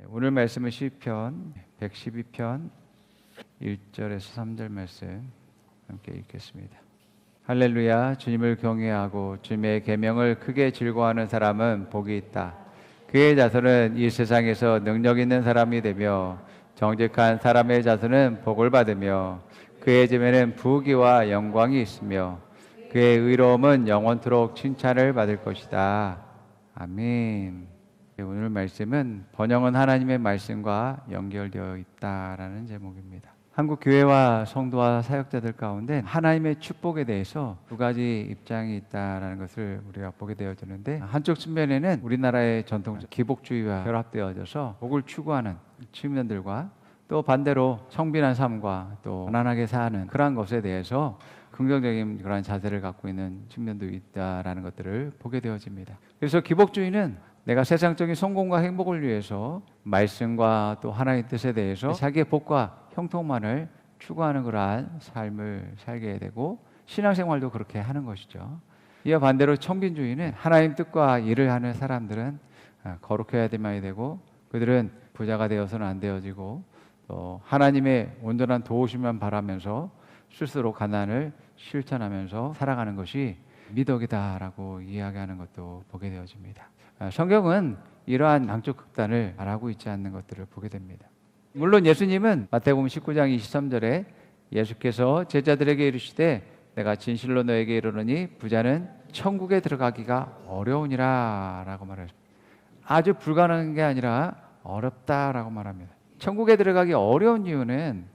오늘 말씀은 시편 112편 1절에서 3절 말씀 함께 읽겠습니다. 할렐루야. 주님을 경외하고 주님의 계명을 크게 즐거워하는 사람은 복이 있다. 그의 자손은 이 세상에서 능력 있는 사람이 되며 정직한 사람의 자손은 복을 받으며 그의 집에는 부귀와 영광이 있으며 그의 의로움은 영원토록 칭찬을 받을 것이다. 아멘. 오늘 말씀은 번영은 하나님의 말씀과 연결되어 있다라는 제목입니다. 한국 교회와 성도와 사역자들 가운데 하나님의 축복에 대해서 두 가지 입장이 있다라는 것을 우리가 보게 되어지는데, 한쪽 측면에는 우리나라의 전통적 기복주의와 결합되어져서 복을 추구하는 측면들과, 또 반대로 청빈한 삶과 또 편안하게 사는 그러한 것에 대해서 긍정적인 그런 자세를 갖고 있는 측면도 있다라는 것들을 보게 되어집니다. 그래서 기복주의는 내가 세상적인 성공과 행복을 위해서 말씀과 또 하나님의 뜻에 대해서 자기의 복과 형통만을 추구하는 그러한 삶을 살게 되고, 신앙생활도 그렇게 하는 것이죠. 이와 반대로 청빈주의는 하나님 뜻과 일을 하는 사람들은 거룩해야 되고, 그들은 부자가 되어서는 안 되어지고, 또 하나님의 온전한 도우심만 바라면서 스스로 가난을 실천하면서 살아가는 것이 미덕이다라고 이야기하는 것도 보게 되어집니다. 성경은 이러한 양쪽 극단을 말하고 있지 않는 것들을 보게 됩니다. 물론 예수님은 마태복음 19장 23절에 예수께서 제자들에게 이르시되 내가 진실로 너에게 이르노니 부자는 천국에 들어가기가 어려우니라 라고 말했습니다. 아주 불가능한 게 아니라 어렵다라고 말합니다. 천국에 들어가기 어려운 이유는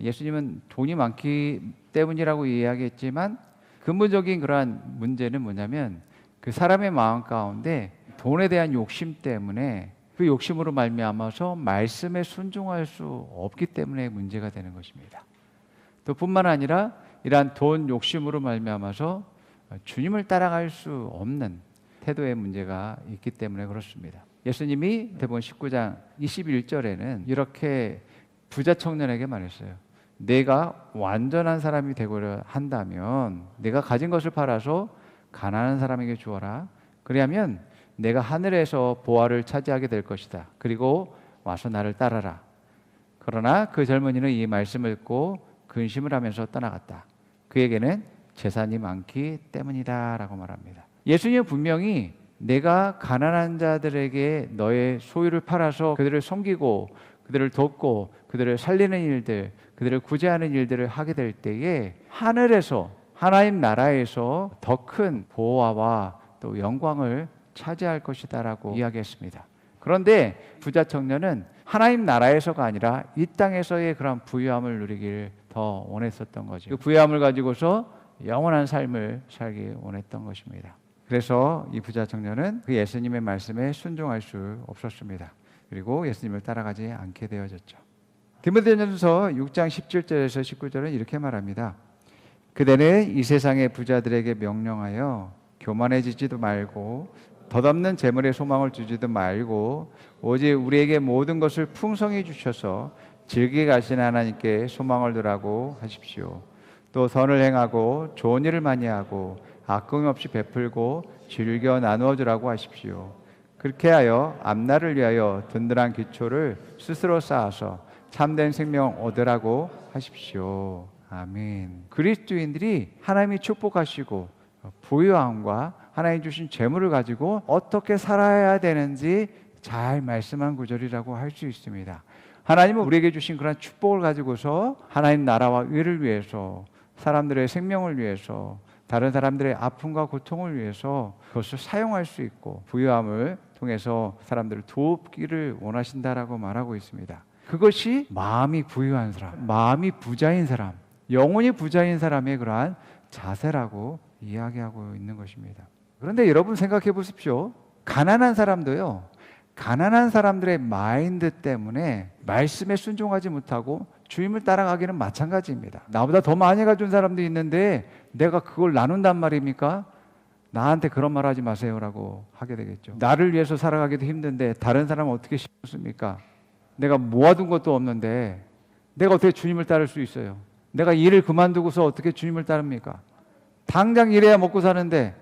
예수님은 돈이 많기 때문이라고 이야기했지만, 근본적인 그러한 문제는 뭐냐면 그 사람의 마음 가운데 돈에 대한 욕심 때문에, 그 욕심으로 말미암아서 말씀에 순종할 수 없기 때문에 문제가 되는 것입니다. 또 뿐만 아니라 이러한 돈 욕심으로 말미암아서 주님을 따라갈 수 없는 태도의 문제가 있기 때문에 그렇습니다. 예수님이 마태복음 19장 21절에는 이렇게 부자 청년에게 말했어요. 내가 완전한 사람이 되고자 한다면 내가 가진 것을 팔아서 가난한 사람에게 주어라. 그리하면 내가 하늘에서 보화를 차지하게 될 것이다. 그리고 와서 나를 따라라. 그러나 그 젊은이는 이 말씀을 듣고 근심을 하면서 떠나갔다. 그에게는 재산이 많기 때문이다 라고 말합니다. 예수님은 분명히 내가 가난한 자들에게 너의 소유를 팔아서 그들을 섬기고 그들을 돕고 그들을 살리는 일들, 그들을 구제하는 일들을 하게 될 때에 하늘에서, 하나님 나라에서 더 큰 보화와 또 영광을 차지할 것이다 라고 이야기했습니다. 그런데 부자 청년은 하나님 나라에서가 아니라 이 땅에서의 그런 부유함을 누리기를 더 원했었던 거죠. 그 부유함을 가지고서 영원한 삶을 살기 원했던 것입니다. 그래서 이 부자 청년은 그 예수님의 말씀에 순종할 수 없었습니다. 그리고 예수님을 따라가지 않게 되어졌죠. 디모데전서 6장 17절에서 19절은 이렇게 말합니다. 그대는 이 세상의 부자들에게 명령하여 교만해지지도 말고 덧없는 재물에 소망을 두지도 말고 오직 우리에게 모든 것을 풍성히 주셔서 즐기게 하신 하나님께 소망을 두라고 하십시오. 또 선을 행하고 좋은 일을 많이 하고 아낌없이 없이 베풀고 즐겨 나누어 주라고 하십시오. 그렇게 하여 앞날을 위하여 든든한 기초를 스스로 쌓아서 참된 생명 얻으라고 하십시오. 아멘. 그리스도인들이 하나님이 축복하시고 부유함과 하나님 주신 재물을 가지고 어떻게 살아야 되는지 잘 말씀한 구절이라고 할 수 있습니다. 하나님은 우리에게 주신 그런 축복을 가지고서 하나님 나라와 의를 위해서, 사람들의 생명을 위해서, 다른 사람들의 아픔과 고통을 위해서 그것을 사용할 수 있고 부유함을 통해서 사람들을 돕기를 원하신다라고 말하고 있습니다. 그것이 마음이 부유한 사람, 마음이 부자인 사람, 영혼이 부자인 사람의 그러한 자세라고 이야기하고 있는 것입니다. 그런데 여러분 생각해 보십시오. 가난한 사람도요, 가난한 사람들의 마인드 때문에 말씀에 순종하지 못하고 주님을 따라가기는 마찬가지입니다. 나보다 더 많이 가진 사람도 있는데 내가 그걸 나눈단 말입니까? 나한테 그런 말 하지 마세요라고 하게 되겠죠. 나를 위해서 살아가기도 힘든데 다른 사람은 어떻게 씹습니까? 내가 모아둔 것도 없는데 내가 어떻게 주님을 따를 수 있어요? 내가 일을 그만두고서 어떻게 주님을 따릅니까? 당장 일해야 먹고 사는데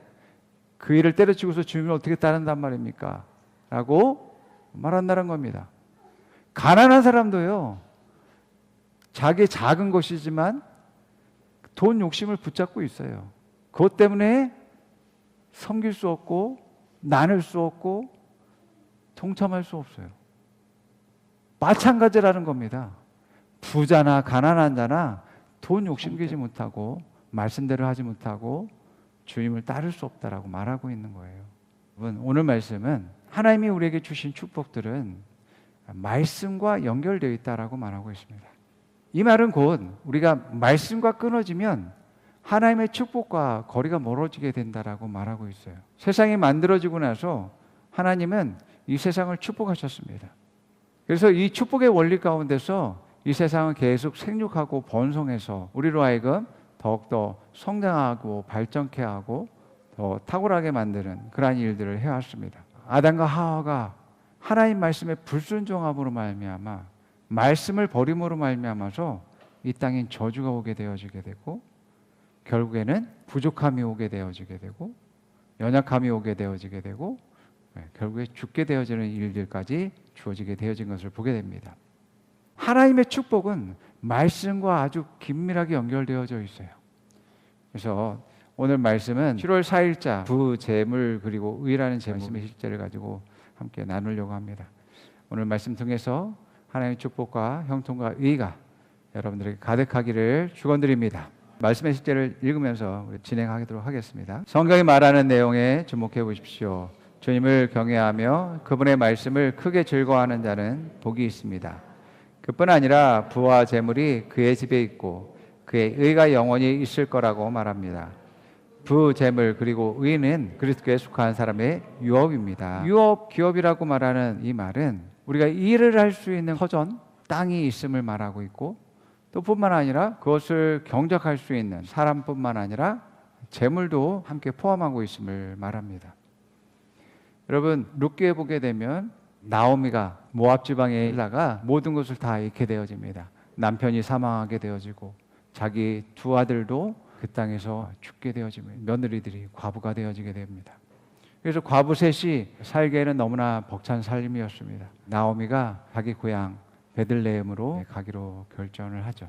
그 일을 때려치고서 주님을 어떻게 따른단 말입니까? 라고 말한다는 겁니다. 가난한 사람도요, 자기 작은 것이지만 돈 욕심을 붙잡고 있어요. 그것 때문에 섬길 수 없고 나눌 수 없고 동참할 수 없어요. 마찬가지라는 겁니다. 부자나 가난한 자나 돈 욕심기지 못하고 말씀대로 하지 못하고 주님을 따를 수 없다라고 말하고 있는 거예요. 여러분, 오늘 말씀은 하나님이 우리에게 주신 축복들은 말씀과 연결되어 있다라고 말하고 있습니다. 이 말은 곧 우리가 말씀과 끊어지면 하나님의 축복과 거리가 멀어지게 된다라고 말하고 있어요. 세상이 만들어지고 나서 하나님은 이 세상을 축복하셨습니다. 그래서 이 축복의 원리 가운데서 이 세상은 계속 생육하고 번성해서 우리로 하여금 더욱더 성장하고 발전케 하고 더 탁월하게 만드는 그러한 일들을 해왔습니다. 아담과 하와가 하나님 말씀에 불순종함으로 말미암아 말씀을 버림으로 말미암아서 이 땅엔 저주가 오게 되어지게 되고 결국에는 부족함이 오게 되어지게 되고 연약함이 오게 되어지게 되고 결국에 죽게 되어지는 일들까지 주어지게 되어진 것을 보게 됩니다. 하나님의 축복은 말씀과 아주 긴밀하게 연결되어져 있어요. 그래서 오늘 말씀은 7월 4일자 부재물 그리고 의라는 말씀의 실제를 가지고 함께 나누려고 합니다. 오늘 말씀 통해서 하나님의 축복과 형통과 의가 여러분들에게 가득하기를 축원드립니다. 말씀의 실제를 읽으면서 우리 진행하도록 하겠습니다. 성경이 말하는 내용에 주목해 보십시오. 주님을 경외하며 그분의 말씀을 크게 즐거워하는 자는 복이 있습니다. 그뿐 아니라 부와 재물이 그의 집에 있고 그의 의가 영원히 있을 거라고 말합니다. 부, 재물 그리고 의는 그리스도에 속한 사람의 유업입니다. 유업, 기업이라고 말하는 이 말은 우리가 일을 할 수 있는 터전, 땅이 있음을 말하고 있고 또 뿐만 아니라 그것을 경작할 수 있는 사람뿐만 아니라 재물도 함께 포함하고 있음을 말합니다. 여러분, 룻기에 보게 되면 나오미가 모압 지방에 일다가 모든 것을 다 잃게 되어집니다. 남편이 사망하게 되어지고 자기 두 아들도 그 땅에서 죽게 되어지며 며느리들이 과부가 되어지게 됩니다. 그래서 과부 셋이 살기에는 너무나 벅찬 삶이었습니다. 나오미가 자기 고향 베들레헴으로 가기로 결정을 하죠.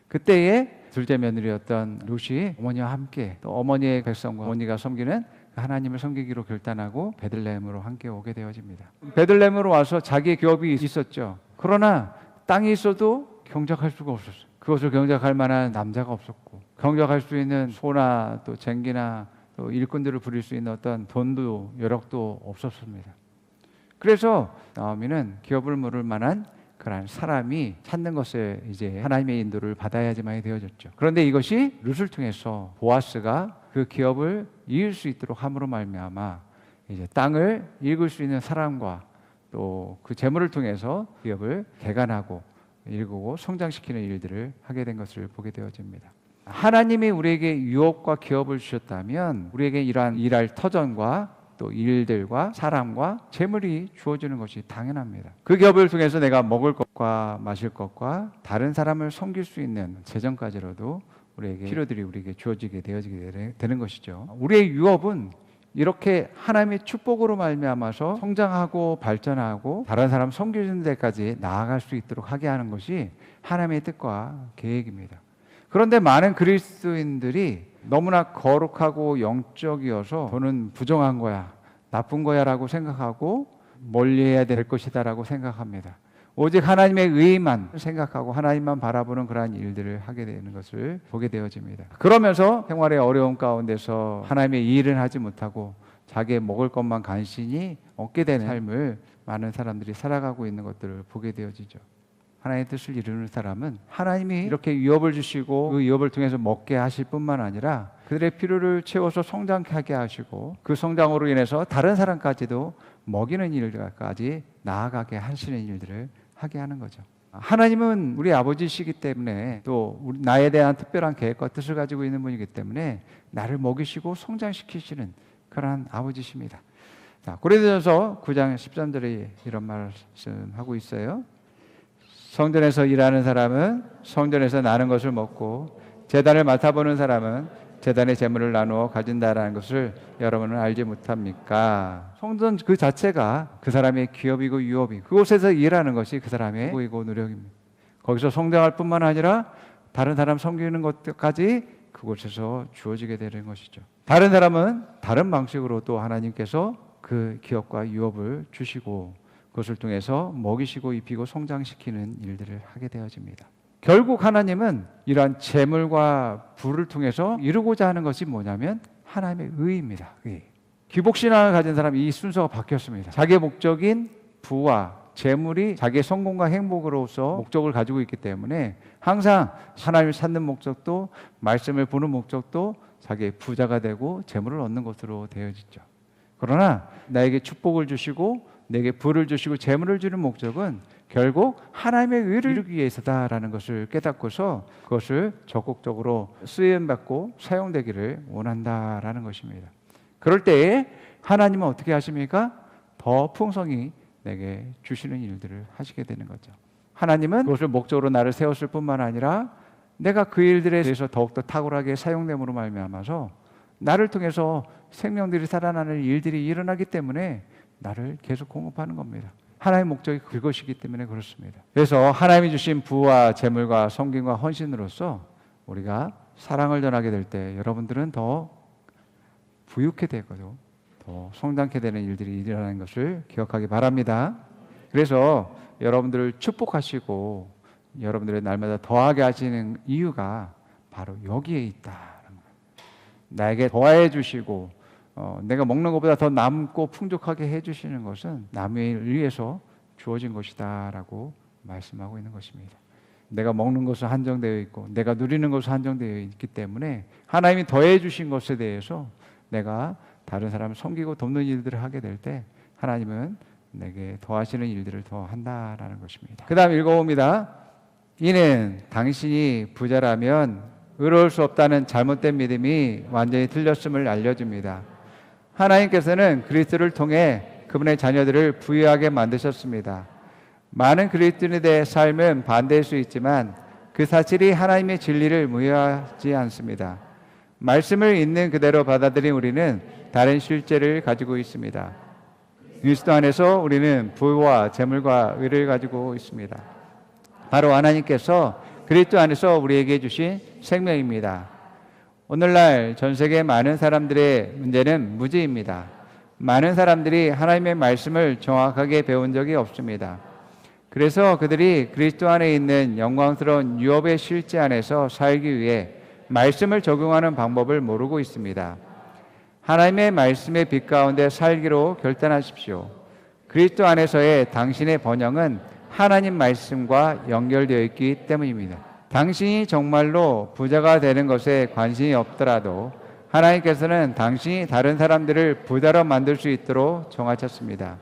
그때에 둘째 며느리였던 룻이 어머니와 함께 또 어머니의 백성과 어머니가 섬기는 하나님을 섬기기로 결단하고 베들레헴으로 함께 오게 되어집니다. 베들레헴으로 와서 자기의 기업이 있었죠. 그러나 땅이 있어도 경작할 수가 없었어요. 그것을 경작할 만한 남자가 없었고 경작할 수 있는 소나 또 쟁기나 또 일꾼들을 부릴 수 있는 어떤 돈도 여력도 없었습니다. 그래서 나오미는 기업을 물을 만한 그런 사람이 찾는 것에 이제 하나님의 인도를 받아야지만 되어졌죠. 그런데 이것이 룻을 통해서 보아스가 그 기업을 이을 수 있도록 함으로 말미암아 이제 땅을 읽을 수 있는 사람과 또 그 재물을 통해서 기업을 개간하고 일구고 성장시키는 일들을 하게 된 것을 보게 되어집니다. 하나님이 우리에게 유업과 기업을 주셨다면 우리에게 이러한 일할 터전과 또 일들과 사람과 재물이 주어지는 것이 당연합니다. 그 기업을 통해서 내가 먹을 것과 마실 것과 다른 사람을 섬길 수 있는 재정까지로도 우리에게 필요들이 우리에게 주어지게 되어지게 되는 것이죠. 우리의 유업은 이렇게 하나님의 축복으로 말미암아서 성장하고 발전하고 다른 사람 섬기는 데까지 나아갈 수 있도록 하게 하는 것이 하나님의 뜻과 계획입니다. 그런데 많은 그리스도인들이 너무나 거룩하고 영적이어서 돈은 부정한 거야, 나쁜 거야 라고 생각하고 멀리해야 될 것이다 라고 생각합니다. 오직 하나님의 의만 생각하고 하나님만 바라보는 그러한 일들을 하게 되는 것을 보게 되어집니다. 그러면서 생활의 어려움 가운데서 하나님의 일은 하지 못하고 자기의 먹을 것만 간신히 얻게 되는 삶을 많은 사람들이 살아가고 있는 것들을 보게 되어지죠. 하나님의 뜻을 이루는 사람은 하나님이 이렇게 유업을 주시고 그 유업을 통해서 먹게 하실 뿐만 아니라 그들의 필요를 채워서 성장하게 하시고 그 성장으로 인해서 다른 사람까지도 먹이는 일까지 나아가게 하시는 일들을 하게 하는 거죠. 하나님은 우리 아버지시기 때문에 또 나에 대한 특별한 계획과 뜻을 가지고 있는 분이기 때문에 나를 먹이시고 성장시키시는 그러한 아버지십니다. 자, 고린도전서 9장 13절에 이런 말씀하고 있어요. 성전에서 일하는 사람은 성전에서 나는 것을 먹고 제단을 맡아보는 사람은 제단의 재물을 나누어 가진다라는 것을 여러분은 알지 못합니까? 성전 그 자체가 그 사람의 기업이고 유업이, 그곳에서 일하는 것이 그 사람의 부이고 노력입니다. 거기서 성장할 뿐만 아니라 다른 사람 섬기는 것까지 그곳에서 주어지게 되는 것이죠. 다른 사람은 다른 방식으로 또 하나님께서 그 기업과 유업을 주시고 그것을 통해서 먹이시고 입히고 성장시키는 일들을 하게 되어집니다. 결국 하나님은 이러한 재물과 부를 통해서 이루고자 하는 것이 뭐냐면 하나님의 의입니다. 의. 기복신앙을 가진 사람이 이 순서가 바뀌었습니다. 자기의 목적인 부와 재물이 자기의 성공과 행복으로서 목적을 가지고 있기 때문에 항상 하나님을 찾는 목적도, 말씀을 보는 목적도 자기의 부자가 되고 재물을 얻는 것으로 되어지죠. 그러나 나에게 축복을 주시고 내게 부를 주시고 재물을 주는 목적은 결국 하나님의 의를 이루기 위해서다라는 것을 깨닫고서 그것을 적극적으로 쓰임받고 사용되기를 원한다라는 것입니다. 그럴 때에 하나님은 어떻게 하십니까? 더 풍성히 내게 주시는 일들을 하시게 되는 거죠. 하나님은 그것을 목적으로 나를 세웠을 뿐만 아니라 내가 그 일들에 대해서 더욱더 탁월하게 사용됨으로 말미암아서 나를 통해서 생명들이 살아나는 일들이 일어나기 때문에 나를 계속 공급하는 겁니다. 하나님의 목적이 그것이기 때문에 그렇습니다. 그래서 하나님이 주신 부와 재물과 섬김과 헌신으로서 우리가 사랑을 전하게 될 때 여러분들은 더 부유케 되고 더 성장케 되는 일들이 일어나는 것을 기억하기 바랍니다. 그래서 여러분들을 축복하시고 여러분들의 날마다 더하게 하시는 이유가 바로 여기에 있다. 나에게 더해 주시고 내가 먹는 것보다 더 남고 풍족하게 해주시는 것은 남을 위해서 주어진 것이다 라고 말씀하고 있는 것입니다. 내가 먹는 것은 한정되어 있고 내가 누리는 것은 한정되어 있기 때문에 하나님이 더해 주신 것에 대해서 내가 다른 사람을 섬기고 돕는 일들을 하게 될 때 하나님은 내게 더하시는 일들을 더 한다라는 것입니다. 그 다음 읽어봅니다. 이는 당신이 부자라면 의로울 수 없다는 잘못된 믿음이 완전히 틀렸음을 알려줍니다. 하나님께서는 그리스도를 통해 그분의 자녀들을 부유하게 만드셨습니다. 많은 그리스도인의 삶은 반대일 수 있지만 그 사실이 하나님의 진리를 무효하지 않습니다. 말씀을 있는 그대로 받아들인 우리는 다른 실제를 가지고 있습니다. 그리스도 안에서 우리는 부와 재물과 의를 가지고 있습니다. 바로 하나님께서 그리스도 안에서 우리에게 주신 생명입니다. 오늘날 전 세계 많은 사람들의 문제는 무지입니다. 많은 사람들이 하나님의 말씀을 정확하게 배운 적이 없습니다. 그래서 그들이 그리스도 안에 있는 영광스러운 유업의 실제 안에서 살기 위해 말씀을 적용하는 방법을 모르고 있습니다. 하나님의 말씀의 빛 가운데 살기로 결단하십시오. 그리스도 안에서의 당신의 번영은 하나님 말씀과 연결되어 있기 때문입니다. 당신이 정말로 부자가 되는 것에 관심이 없더라도 하나님께서는 당신이 다른 사람들을 부자로 만들 수 있도록 정하셨습니다.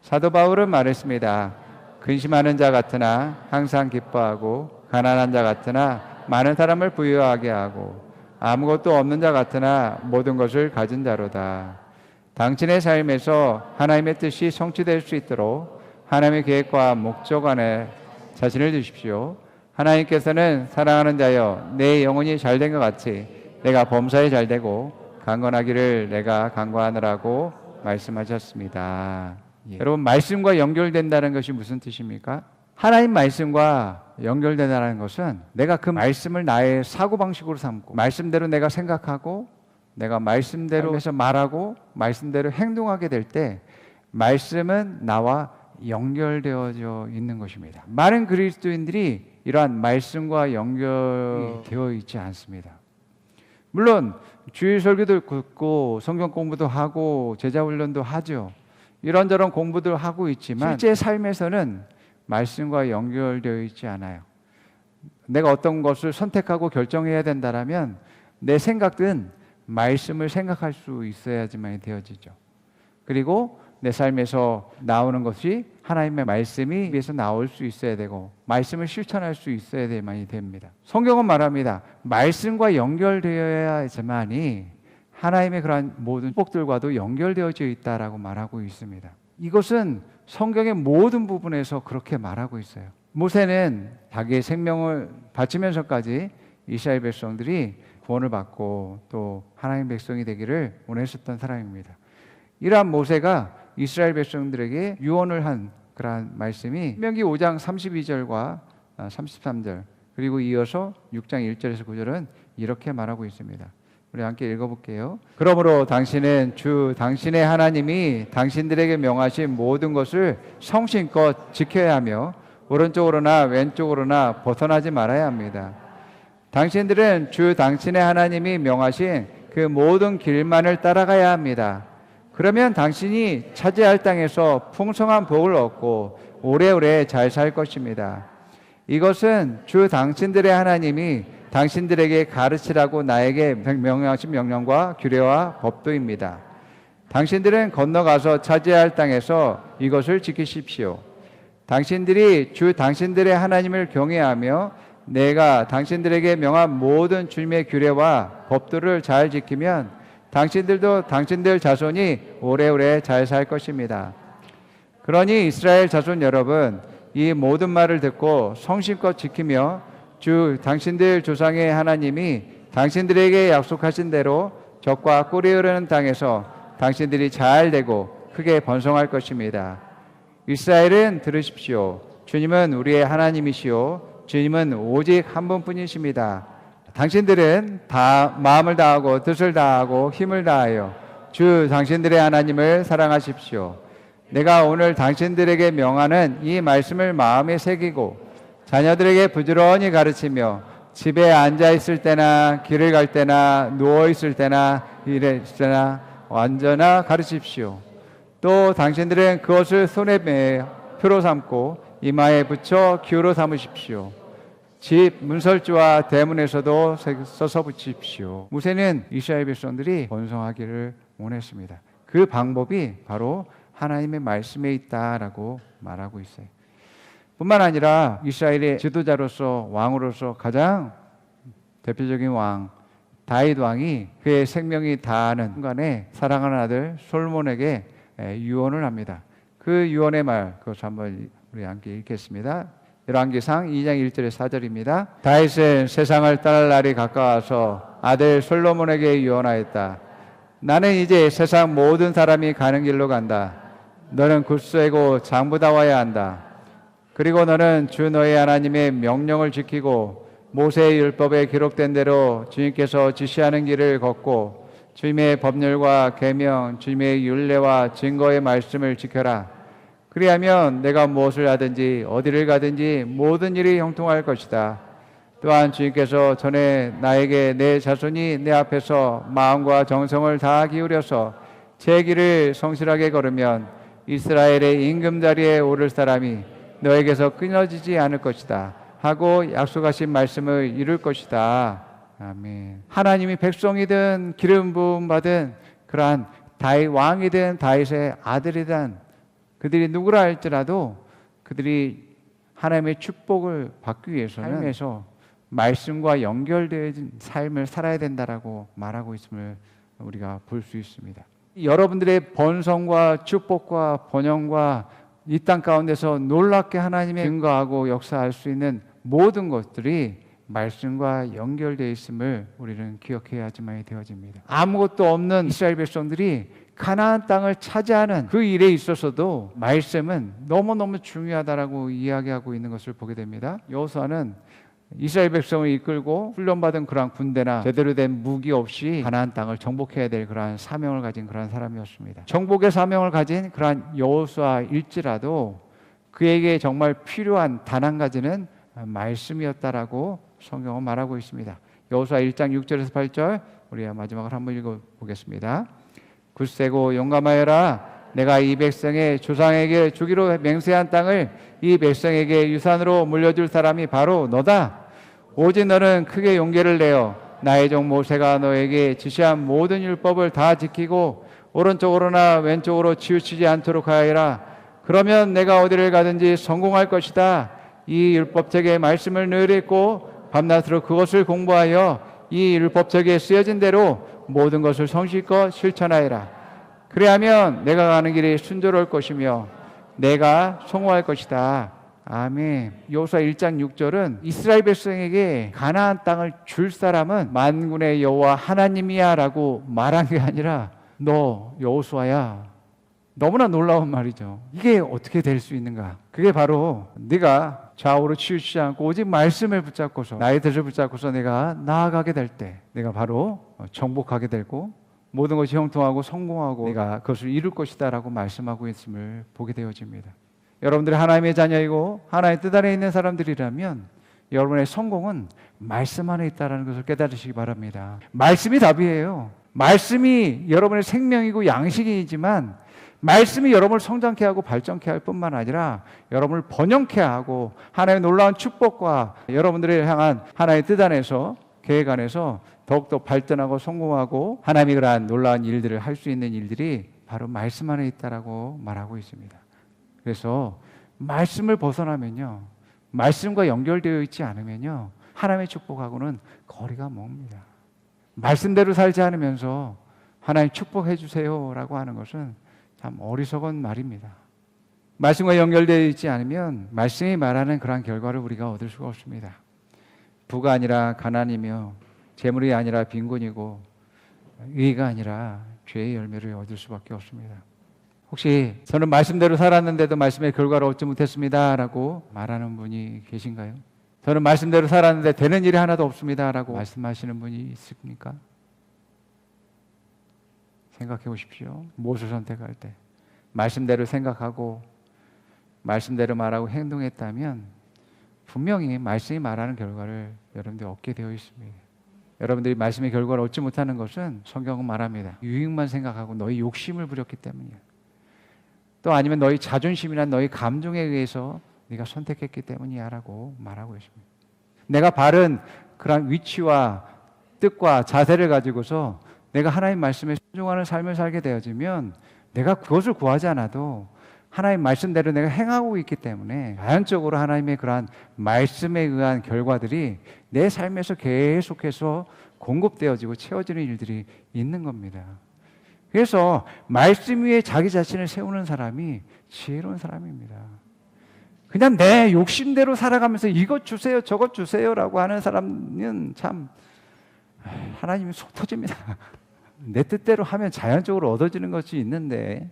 사도 바울은 말했습니다. 근심하는 자 같으나 항상 기뻐하고 가난한 자 같으나 많은 사람을 부유하게 하고 아무것도 없는 자 같으나 모든 것을 가진 자로다. 당신의 삶에서 하나님의 뜻이 성취될 수 있도록 하나님의 계획과 목적 안에 자신을 두십시오. 하나님께서는 사랑하는 자여 내 영혼이 잘된 것 같이 내가 범사에 잘되고 강건하기를 내가 간구하느라고 말씀하셨습니다. 여러분 말씀과 연결된다는 것이 무슨 뜻입니까? 하나님 말씀과 연결된다는 것은 내가 그 말씀을 나의 사고방식으로 삼고 말씀대로 내가 생각하고 내가 말씀대로 해서 말하고 말씀대로 행동하게 될 때 말씀은 나와 연결되어져 있는 것입니다. 많은 그리스도인들이 이러한 말씀과 연결되어 있지 않습니다. 물론 주일 설교도 듣고 성경 공부도 하고 제자 훈련도 하죠. 이런저런 공부도 하고 있지만 실제 삶에서는 말씀과 연결되어 있지 않아요. 내가 어떤 것을 선택하고 결정해야 된다라면 내 생각은 말씀을 생각할 수 있어야지만 되어지죠. 그리고 내 삶에서 나오는 것이 하나님의 말씀이 위에서 나올 수 있어야 되고 말씀을 실천할 수 있어야만 됩니다. 성경은 말합니다. 말씀과 연결되어야지만이 하나님의 그러한 모든 축복들과도 연결되어져 있다라고 말하고 있습니다. 이것은 성경의 모든 부분에서 그렇게 말하고 있어요. 모세는 자기의 생명을 바치면서까지 이스라엘 백성들이 구원을 받고 또 하나님 백성이 되기를 원했었던 사람입니다. 이러한 모세가 이스라엘 백성들에게 유언을 한 그러한 말씀이 신명기 5장 32절과 33절 그리고 이어서 6장 1절에서 9절은 이렇게 말하고 있습니다. 우리 함께 읽어볼게요. 그러므로 당신은 주 당신의 하나님이 당신들에게 명하신 모든 것을 성심껏 지켜야 하며 오른쪽으로나 왼쪽으로나 벗어나지 말아야 합니다. 당신들은 주 당신의 하나님이 명하신 그 모든 길만을 따라가야 합니다. 그러면 당신이 차지할 땅에서 풍성한 복을 얻고 오래오래 잘 살 것입니다. 이것은 주 당신들의 하나님이 당신들에게 가르치라고 나에게 명령하신 명령과 규례와 법도입니다. 당신들은 건너가서 차지할 땅에서 이것을 지키십시오. 당신들이 주 당신들의 하나님을 경외하며 내가 당신들에게 명한 모든 주님의 규례와 법도를 잘 지키면 당신들도 당신들 자손이 오래오래 잘 살 것입니다. 그러니 이스라엘 자손 여러분, 이 모든 말을 듣고 성심껏 지키며 주 당신들 조상의 하나님이 당신들에게 약속하신 대로 적과 꿀이 흐르는 땅에서 당신들이 잘 되고 크게 번성할 것입니다. 이스라엘은 들으십시오. 주님은 우리의 하나님이시오. 주님은 오직 한 분뿐이십니다. 당신들은 다 마음을 다하고 뜻을 다하고 힘을 다하여 주 당신들의 하나님을 사랑하십시오. 내가 오늘 당신들에게 명하는 이 말씀을 마음에 새기고 자녀들에게 부지런히 가르치며 집에 앉아 있을 때나 길을 갈 때나 누워 있을 때나 일할 때나 완전히 가르치십시오. 또 당신들은 그것을 손에 매 표로 삼고 이마에 붙여 기호로 삼으십시오. 집 문설주와 대문에서도 써서 붙이십시오. 모세는 이스라엘 백성들이 번성하기를 원했습니다. 그 방법이 바로 하나님의 말씀에 있다라고 말하고 있어요. 뿐만 아니라 이스라엘의 지도자로서 왕으로서 가장 대표적인 왕 다윗 왕이 그의 생명이 다하는 순간에 사랑하는 아들 솔몬에게 유언을 합니다. 그 유언의 말 그것을 한번 우리 함께 읽겠습니다. 열왕기상 2장 1절에 4절입니다. 다윗은 세상을 떠날 날이 가까워서 아들 솔로몬에게 유언하였다. 나는 이제 세상 모든 사람이 가는 길로 간다. 너는 굳세고 장부다워야 한다. 그리고 너는 주 너의 하나님의 명령을 지키고 모세의 율법에 기록된 대로 주님께서 지시하는 길을 걷고 주님의 법률과 계명, 주님의 율례와 증거의 말씀을 지켜라. 그리하면 내가 무엇을 하든지 어디를 가든지 모든 일이 형통할 것이다. 또한 주님께서 전에 나에게 내 자손이 내 앞에서 마음과 정성을 다 기울여서 제 길을 성실하게 걸으면 이스라엘의 임금자리에 오를 사람이 너에게서 끊어지지 않을 것이다 하고 약속하신 말씀을 이룰 것이다. 아멘. 하나님이 백성이든 기름 부음 받은 그러한 다윗 왕이든 다윗의 아들이든 그들이 누구라 할지라도 그들이 하나님의 축복을 받기 위해서는 삶에서 말씀과 연결된 삶을 살아야 된다라고 말하고 있음을 우리가 볼 수 있습니다. 여러분들의 번성과 축복과 번영과 이 땅 가운데서 놀랍게 하나님의 증거하고 역사할 수 있는 모든 것들이 말씀과 연결되어 있음을 우리는 기억해야지만 되어집니다. 아무것도 없는 이스라엘 백성들이 가나안 땅을 차지하는 그 일에 있어서도 말씀은 너무너무 중요하다라고 이야기하고 있는 것을 보게 됩니다. 여호수아는 이스라엘 백성을 이끌고 훈련받은 그러한 군대나 제대로 된 무기 없이 가나안 땅을 정복해야 될 그러한 사명을 가진 그러한 사람이었습니다. 정복의 사명을 가진 그러한 여호수아일지라도 그에게 정말 필요한 단 한 가지는 말씀이었다라고 성경은 말하고 있습니다. 여호수아 1장 6절에서 8절 우리 마지막으로 한번 읽어보겠습니다. 굳세고 용감하여라. 내가 이 백성의 조상에게 주기로 맹세한 땅을 이 백성에게 유산으로 물려줄 사람이 바로 너다. 오직 너는 크게 용기를 내어 나의 종 모세가 너에게 지시한 모든 율법을 다 지키고 오른쪽으로나 왼쪽으로 치우치지 않도록 하여라. 그러면 내가 어디를 가든지 성공할 것이다. 이 율법책의 말씀을 늘 읽고 밤낮으로 그것을 공부하여 이 율법책에 쓰여진 대로 모든 것을 성실껏 실천하여라. 그래야면 내가 가는 길이 순조로울 것이며 내가 성공할 것이다. 아멘. 여호수아 1장 6절은 이스라엘 백성에게 가나안 땅을 줄 사람은 만군의 여호와 하나님이야 라고 말한 게 아니라 너 여호수아야. 너무나 놀라운 말이죠. 이게 어떻게 될 수 있는가? 그게 바로 네가 좌우로 치우치지 않고 오직 말씀을 붙잡고서 나의 뜻을 붙잡고서 내가 나아가게 될 때 내가 바로 정복하게 되고 모든 것이 형통하고 성공하고 내가 그것을 이룰 것이다 라고 말씀하고 있음을 보게 되어집니다. 여러분들이 하나님의 자녀이고 하나님의 뜻 안에 있는 사람들이라면 여러분의 성공은 말씀 안에 있다는 것을 깨달으시기 바랍니다. 말씀이 답이에요. 말씀이 여러분의 생명이고 양식이지만 말씀이 여러분을 성장케 하고 발전케 할 뿐만 아니라 여러분을 번영케 하고 하나님의 놀라운 축복과 여러분들을 향한 하나님의 뜻 안에서 계획 안에서 더욱더 발전하고 성공하고 하나님이 그러한 놀라운 일들을 할 수 있는 일들이 바로 말씀 안에 있다라고 말하고 있습니다. 그래서 말씀을 벗어나면요, 말씀과 연결되어 있지 않으면요, 하나님의 축복하고는 거리가 멉니다. 말씀대로 살지 않으면서 하나님 축복해 주세요라고 하는 것은 참 어리석은 말입니다. 말씀과 연결되어 있지 않으면 말씀이 말하는 그러한 결과를 우리가 얻을 수가 없습니다. 부가 아니라 가난이며 재물이 아니라 빈곤이고 의가 아니라 죄의 열매를 얻을 수밖에 없습니다. 혹시 저는 말씀대로 살았는데도 말씀의 결과를 얻지 못했습니다 라고 말하는 분이 계신가요? 저는 말씀대로 살았는데 되는 일이 하나도 없습니다 라고 말씀하시는 분이 있습니까? 생각해 보십시오. 무엇을 선택할 때 말씀대로 생각하고 말씀대로 말하고 행동했다면 분명히 말씀이 말하는 결과를 여러분들이 얻게 되어 있습니다. 여러분들이 말씀의 결과를 얻지 못하는 것은 성경은 말합니다. 유익만 생각하고 너희 욕심을 부렸기 때문이야. 또 아니면 너희 자존심이나 너희 감정에 의해서 네가 선택했기 때문이야 라고 말하고 있습니다. 내가 바른 그런 위치와 뜻과 자세를 가지고서 내가 하나님 말씀에 순종하는 삶을 살게 되어지면 내가 그것을 구하지 않아도 하나님 말씀대로 내가 행하고 있기 때문에 자연적으로 하나님의 그러한 말씀에 의한 결과들이 내 삶에서 계속해서 공급되어지고 채워지는 일들이 있는 겁니다. 그래서 말씀 위에 자기 자신을 세우는 사람이 지혜로운 사람입니다. 그냥 내 욕심대로 살아가면서 이것 주세요 저것 주세요라고 하는 사람은 참 하나님이 속 터집니다. 내 뜻대로 하면 자연적으로 얻어지는 것이 있는데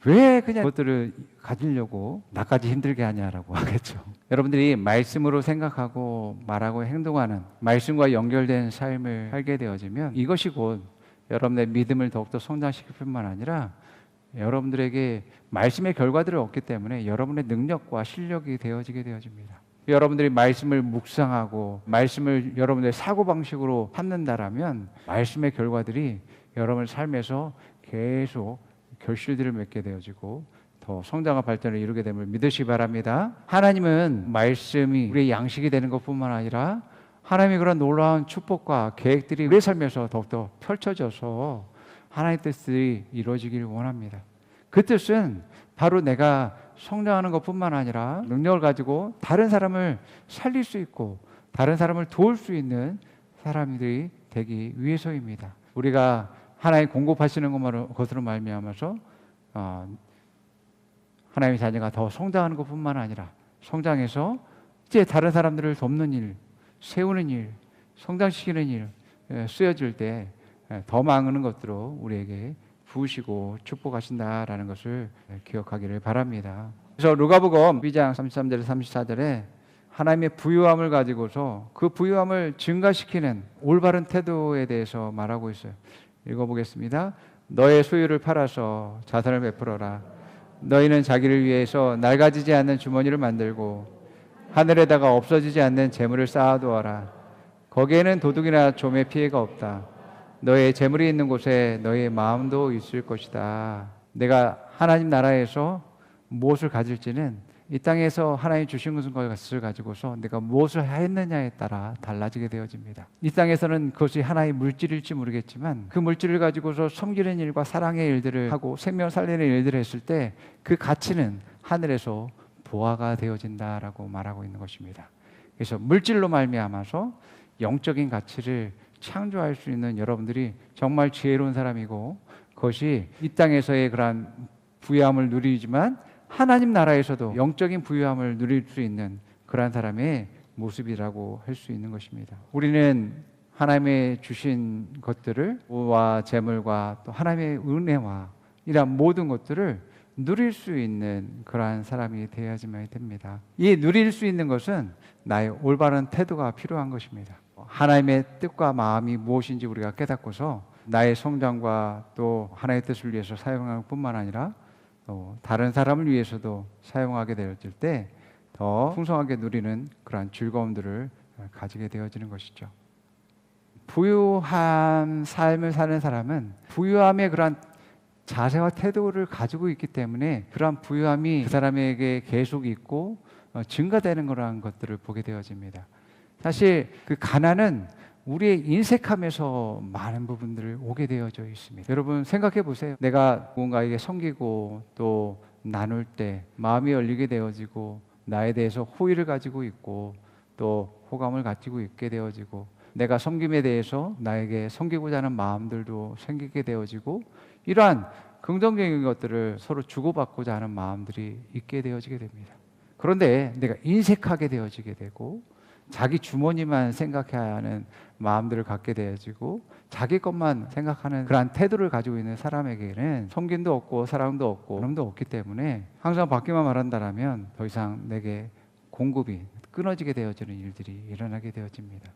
왜 그냥 그것들을 가지려고 나까지 힘들게 하냐라고 하겠죠. 여러분들이 말씀으로 생각하고 말하고 행동하는 말씀과 연결된 삶을 살게 되어지면 이것이 곧 여러분의 믿음을 더욱더 성장시킬 뿐만 아니라 여러분들에게 말씀의 결과들을 얻기 때문에 여러분의 능력과 실력이 되어지게 되어집니다. 여러분들이 말씀을 묵상하고 말씀을 여러분들의 사고방식으로 삼는다라면 말씀의 결과들이 여러분의 삶에서 계속 결실들을 맺게 되어지고 더 성장과 발전을 이루게 됨을 믿으시기 바랍니다. 하나님은 말씀이 우리의 양식이 되는 것뿐만 아니라 하나님의 그런 놀라운 축복과 계획들이 우리의 삶에서 더욱더 펼쳐져서 하나님의 뜻이 이루어지기를 원합니다. 그 뜻은 바로 내가 성장하는 것뿐만 아니라 능력을 가지고 다른 사람을 살릴 수 있고 다른 사람을 도울 수 있는 사람들이 되기 위해서입니다. 우리가 하나님 공급하시는 것으로 말미암아서 하나님의 자녀가 더 성장하는 것뿐만 아니라 성장해서 이제 다른 사람들을 돕는 일, 세우는 일, 성장시키는 일 쓰여질 때 더 많은 것들로 우리에게 부으시고 축복하신다라는 것을 기억하기를 바랍니다. 그래서 누가복음 2장 33절에서 34절에 하나님의 부유함을 가지고서 그 부유함을 증가시키는 올바른 태도에 대해서 말하고 있어요. 읽어보겠습니다. 너의 소유를 팔아서 자선을 베풀어라. 너희는 자기를 위해서 낡아지지 않는 주머니를 만들고 하늘에다가 없어지지 않는 재물을 쌓아두어라. 거기에는 도둑이나 좀의 피해가 없다. 너의 재물이 있는 곳에 너의 마음도 있을 것이다. 내가 하나님 나라에서 무엇을 가질지는 이 땅에서 하나님 주신 것을 가지고서 내가 무엇을 했느냐에 따라 달라지게 되어집니다. 이 땅에서는 그것이 하나의 물질일지 모르겠지만 그 물질을 가지고서 섬기는 일과 사랑의 일들을 하고 생명 살리는 일들을 했을 때 그 가치는 하늘에서 보화가 되어진다라고 말하고 있는 것입니다. 그래서 물질로 말미암아서 영적인 가치를 창조할 수 있는 여러분들이 정말 지혜로운 사람이고 그것이 이 땅에서의 그러한 부유함을 누리지만 하나님 나라에서도 영적인 부유함을 누릴 수 있는 그러한 사람의 모습이라고 할 수 있는 것입니다. 우리는 하나님의 주신 것들을, 우와 재물과 또 하나님의 은혜와 이러한 모든 것들을 누릴 수 있는 그러한 사람이 되어야지만 됩니다. 이 누릴 수 있는 것은 나의 올바른 태도가 필요한 것입니다. 하나님의 뜻과 마음이 무엇인지 우리가 깨닫고서 나의 성장과 또 하나님의 뜻을 위해서 사용할 뿐만 아니라 또 다른 사람을 위해서도 사용하게 되어질 때 더 풍성하게 누리는 그러한 즐거움들을 가지게 되어지는 것이죠. 부유한 삶을 사는 사람은 부유함의 그러한 자세와 태도를 가지고 있기 때문에 그러한 부유함이 그 사람에게 계속 있고 증가되는 그러한 것들을 보게 되어집니다. 사실 그 가난은 우리의 인색함에서 많은 부분들을 오게 되어져 있습니다. 여러분 생각해 보세요. 내가 누군가에게 섬기고 또 나눌 때 마음이 열리게 되어지고 나에 대해서 호의를 가지고 있고 또 호감을 가지고 있게 되어지고 내가 섬김에 대해서 나에게 섬기고자 하는 마음들도 생기게 되어지고 이러한 긍정적인 것들을 서로 주고받고자 하는 마음들이 있게 되어지게 됩니다. 그런데 내가 인색하게 되어지게 되고 자기 주머니만 생각해야 하는 마음들을 갖게 되어지고 자기 것만 생각하는 그러한 태도를 가지고 있는 사람에게는 섬김도 없고 사랑도 없고 그럼도 없기 때문에 항상 받기만 바란다면 더 이상 내게 공급이 끊어지게 되어지는 일들이 일어나게 되어집니다.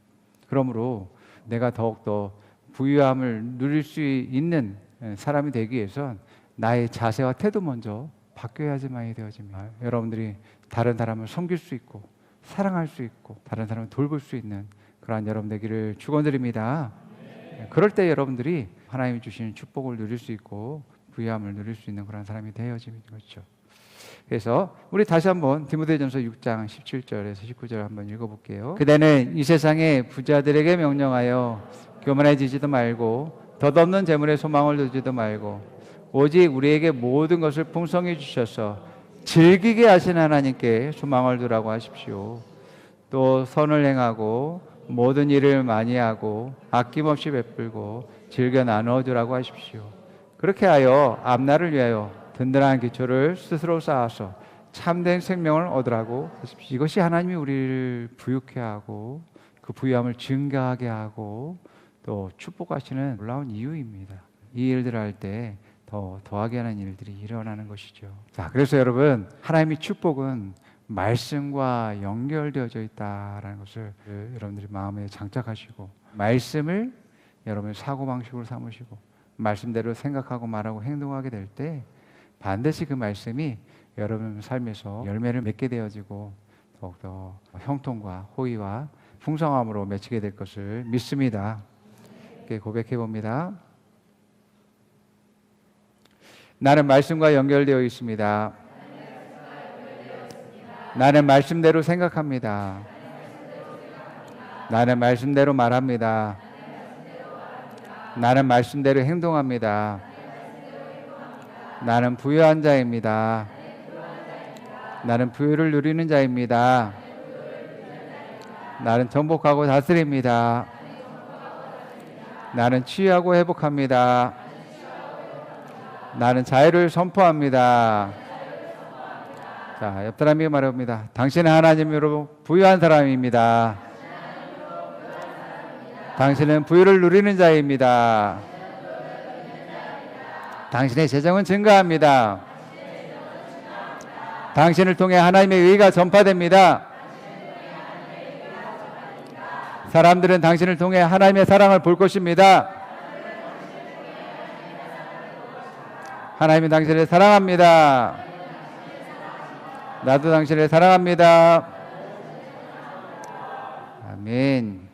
그러므로 내가 더욱더 부유함을 누릴 수 있는 사람이 되기 위해선 나의 자세와 태도 먼저 바뀌어야지만이 되어집니다. 여러분들이 다른 사람을 섬길 수 있고 사랑할 수 있고 다른 사람을 돌볼 수 있는 그러한 여러분 되기를 축원드립니다. 그럴 때 여러분들이 하나님이 주시는 축복을 누릴 수 있고 부유함을 누릴 수 있는 그런 사람이 되어지는 거죠. 그래서 우리 다시 한번 디모데전서 6장 17절에서 19절 한번 읽어볼게요. 그대는 이 세상의 부자들에게 명령하여 교만해지지도 말고 덧없는 재물에 소망을 두지도 말고 오직 우리에게 모든 것을 풍성히 주셔서 즐기게 하신 하나님께 소망을 두라고 하십시오. 또 선을 행하고 모든 일을 많이 하고 아낌없이 베풀고 즐겨 나누어주라고 하십시오. 그렇게 하여 앞날을 위하여 든든한 기초를 스스로 쌓아서 참된 생명을 얻으라고 하십시오. 이것이 하나님이 우리를 부유케 하고 그 부유함을 증가하게 하고 또 축복하시는 놀라운 이유입니다. 이 일들을 할 때 더하게 하는 일들이 일어나는 것이죠. 자, 그래서 여러분 하나님의 축복은 말씀과 연결되어져 있다라는 것을 여러분들이 마음에 장착하시고 말씀을 여러분의 사고방식으로 삼으시고 말씀대로 생각하고 말하고 행동하게 될 때 반드시 그 말씀이 여러분 삶에서 열매를 맺게 되어지고 더욱더 형통과 호의와 풍성함으로 맺히게 될 것을 믿습니다. 이렇게 고백해 봅니다. 나는 말씀과 연결되어 있습니다. 나는 말씀대로 생각합니다. 나는 말씀대로 말합니다. 나는 말씀대로 행동합니다. 나는 부유한 자입니다. 나는 부유를 누리는 자입니다. 나는 정복하고 다스립니다. 나는 치유하고 회복합니다. 나는 자유를 선포합니다. 자, 옆 사람에게 말합니다. 당신은 하나님으로 부유한 사람입니다. 당신은 부유를 누리는 자입니다. 당신의 재정은 증가합니다. 당신을 통해 하나님의 의가 전파됩니다. 사람들은 당신을 통해 하나님의 사랑을 볼 것입니다. 하나님은 당신을 사랑합니다. 나도 당신을 사랑합니다. 아멘.